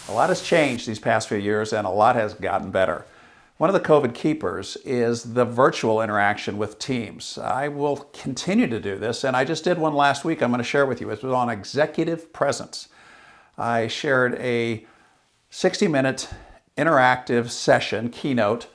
A lot has changed these past few years and a lot has gotten better. One of the COVID keepers is the virtual interaction with teams. I will continue to do this, and I just did one last week I'm going to share with you. It was on executive presence. I shared a 60-minute interactive session, Keynote,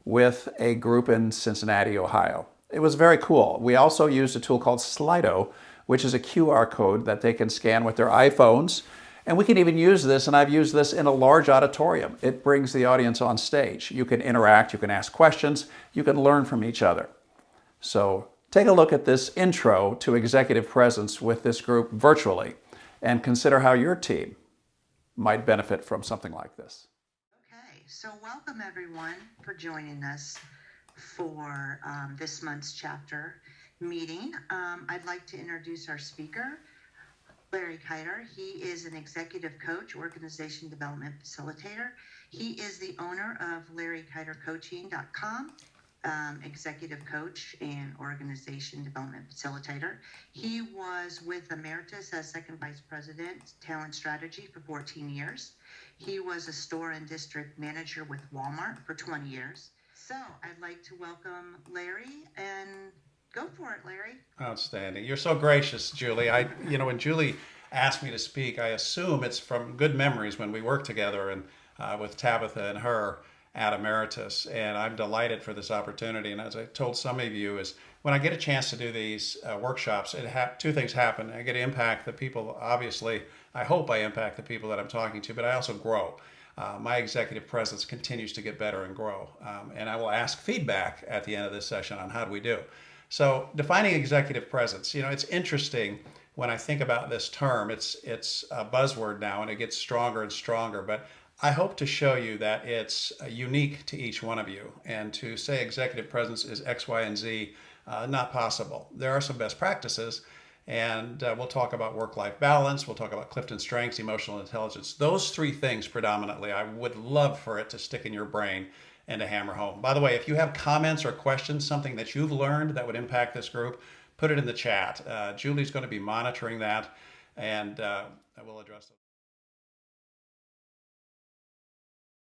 with a group in Cincinnati, Ohio. It was very cool. We also used a tool called Slido, which is a QR code that they can scan with their iPhones. And we can even use this, and I've used this in a large auditorium. It brings the audience on stage. You can interact, you can ask questions, you can learn from each other. So take a look at this intro to executive presence with this group virtually and consider how your team might benefit from something like this. Okay, so welcome everyone for joining us for this month's chapter meeting. I'd like to introduce our speaker, Larry Kiter. He is an executive coach, organization development facilitator. He is the owner of LarryKiterCoaching.com, executive coach and organization development facilitator. He was with Emeritus as second vice president, talent strategy for 14 years. He was a store and district manager with Walmart for 20 years. So I'd like to welcome Larry, and go for it, Larry. Outstanding. You're so gracious, Julie. When Julie asked me to speak, I assume it's from good memories when we worked together and with Tabitha and her at Emeritus. And I'm delighted for this opportunity. And as I told some of you, is when I get a chance to do these workshops, two things happen. I get to impact the people. Obviously, I hope I impact the people that I'm talking to, but I also grow. My executive presence continues to get better and grow. And I will ask feedback at the end of this session on how do we do. So defining executive presence, it's interesting when I think about this term. It's a buzzword now, and it gets stronger and stronger. But I hope to show you that it's unique to each one of you. And to say executive presence is X, Y, and Z, not possible. There are some best practices, and we'll talk about work-life balance. We'll talk about Clifton Strengths, emotional intelligence. Those three things predominantly. I would love for it to stick in your brain and to hammer home. By the way, if you have comments or questions, something that you've learned that would impact this group, put it in the chat. Julie's going to be monitoring that, and I will address those.